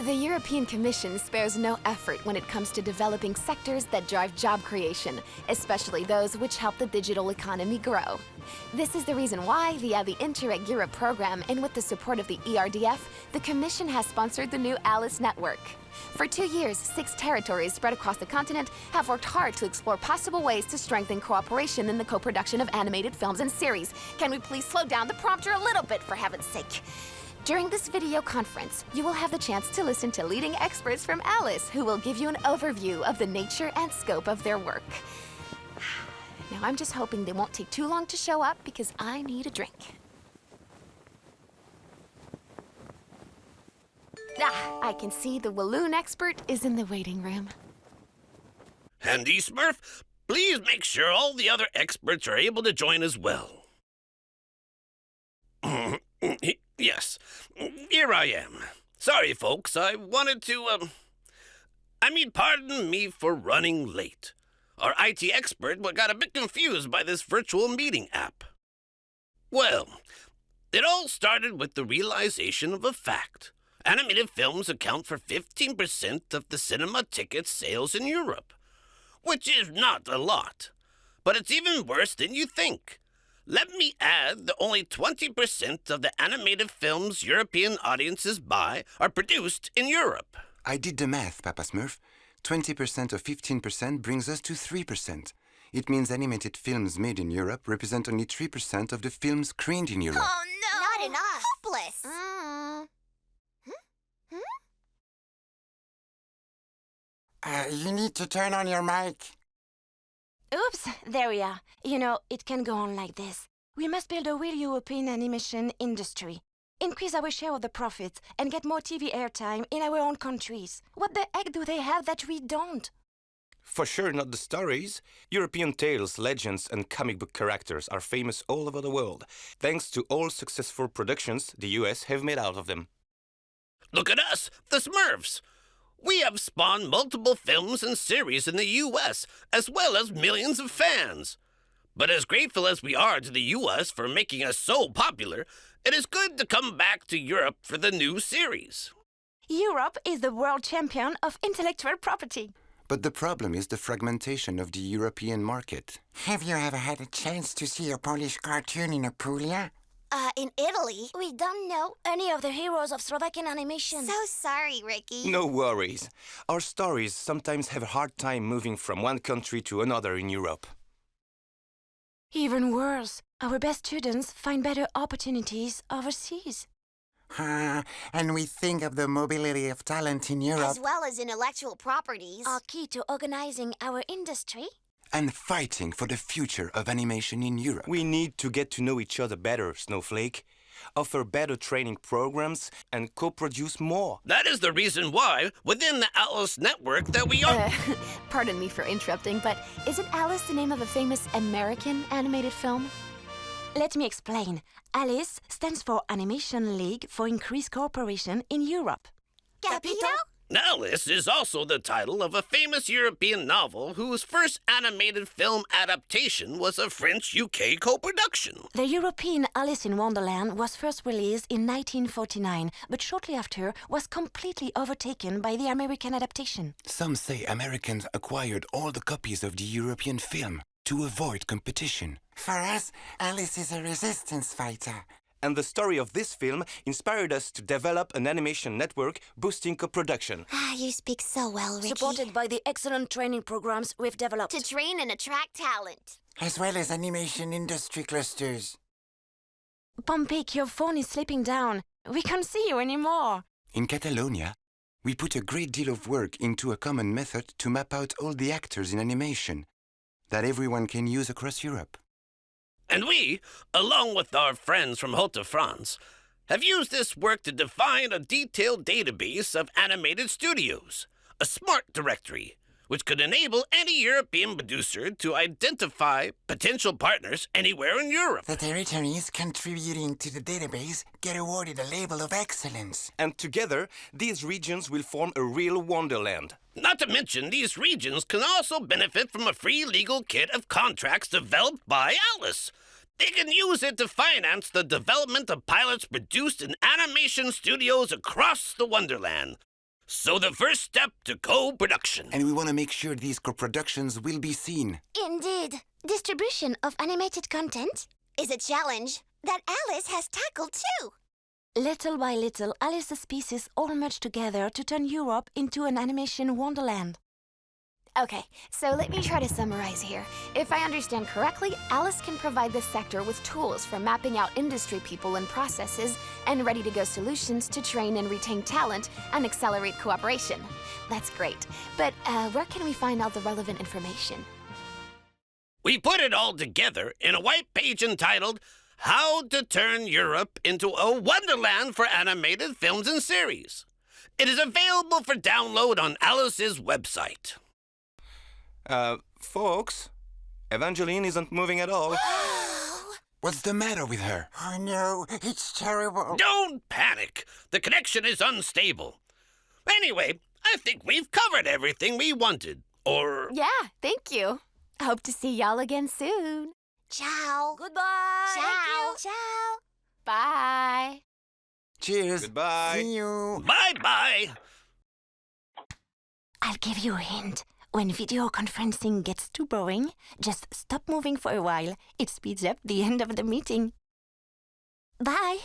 The European Commission spares no effort when it comes to developing sectors that drive job creation, especially those which help the digital economy grow. This is the reason why, via the Interreg Europe program and with the support of the ERDF, the Commission has sponsored the new ALICE network. For 2 years, 6 territories spread across the continent have worked hard to explore possible ways to strengthen cooperation in the co-production of animated films and series. Can we please slow down the prompter a little bit, for heaven's sake? During this video conference, you will have the chance to listen to leading experts from ALICE who will give you an overview of the nature and scope of their work. Now, I'm just hoping they won't take too long to show up because I need a drink. I can see the Walloon expert is in the waiting room. Handy Smurf, please make sure all the other experts are able to join as well. Yes, here I am. Sorry, folks, I wanted to, pardon me for running late. Our IT expert got a bit confused by this virtual meeting app. Well, it all started with the realization of a fact. Animated films account for 15% of the cinema ticket sales in Europe, which is not a lot, but it's even worse than you think. Let me add that only 20% of the animated films European audiences buy are produced in Europe. I did the math, Papa Smurf. 20% of 15% brings us to 3%. It means animated films made in Europe represent only 3% of the films screened in Europe. Oh, no! Not enough! Hopeless! You need to turn on your mic. Oops, there we are. You know, it can go on like this. We must build a real European animation industry, increase our share of the profits, and get more TV airtime in our own countries. What the heck do they have that we don't? For sure not the stories. European tales, legends, and comic book characters are famous all over the world, thanks to all successful productions the US have made out of them. Look at us, the Smurfs! We have spawned multiple films and series in the US, as well as millions of fans. But as grateful as we are to the US for making us so popular, it is good to come back to Europe for the new series. Europe is the world champion of intellectual property. But the problem is the fragmentation of the European market. Have you ever had a chance to see a Polish cartoon in Apulia? In Italy, we don't know any of the heroes of Slovakian animation. So sorry, Ricky. No worries. Our stories sometimes have a hard time moving from one country to another in Europe. Even worse, our best students find better opportunities overseas. And we think of the mobility of talent in Europe. As well as intellectual properties. Are key to organizing our industry. And fighting for the future of animation in Europe. We need to get to know each other better, Snowflake, offer better training programs, and co-produce more. That is the reason why, within the ALICE network, that we are... Pardon me for interrupting, but isn't ALICE the name of a famous American animated film? Let me explain. ALICE stands for Animation League for Increased Cooperation in Europe. Capito? ALICE is also the title of a famous European novel whose first animated film adaptation was a French-UK co-production. The European Alice in Wonderland was first released in 1949, but shortly after was completely overtaken by the American adaptation. Some say Americans acquired all the copies of the European film to avoid competition. For us, Alice is a resistance fighter. And the story of this film inspired us to develop an animation network boosting co-production. You speak so well, Ricky. Supported by the excellent training programs we've developed. To train and attract talent. As well as animation industry clusters. Pompik, your phone is slipping down. We can't see you anymore. In Catalonia, we put a great deal of work into a common method to map out all the actors in animation that everyone can use across Europe. And we, along with our friends from Haute-France, have used this work to define a detailed database of animated studios, a smart directory, which could enable any European producer to identify potential partners anywhere in Europe. The territories contributing to the database get awarded a label of excellence. And together, these regions will form a real wonderland. Not to mention, these regions can also benefit from a free legal kit of contracts developed by ALICE. They can use it to finance the development of pilots produced in animation studios across the Wonderland. So the first step to co-production. And we want to make sure these co-productions will be seen. Indeed. Distribution of animated content is a challenge that Alice has tackled too. Little by little, Alice's pieces all merge together to turn Europe into an animation wonderland. Okay, so let me try to summarize here. If I understand correctly, Alice can provide the sector with tools for mapping out industry people and processes and ready-to-go solutions to train and retain talent and accelerate cooperation. That's great. But where can we find all the relevant information? We put it all together in a white page entitled How to Turn Europe into a Wonderland for Animated Films and Series. It is available for download on Alice's website. Folks, Evangeline isn't moving at all. What's the matter with her? Oh no, it's terrible. Don't panic. The connection is unstable. Anyway, I think we've covered everything we wanted. Or... Yeah, thank you. Hope to see y'all again soon. Ciao. Goodbye! Ciao. Ciao. Bye. Cheers. Goodbye. See you. Bye-bye. I'll give you a hint. When video conferencing gets too boring, just stop moving for a while. It speeds up the end of the meeting. Bye!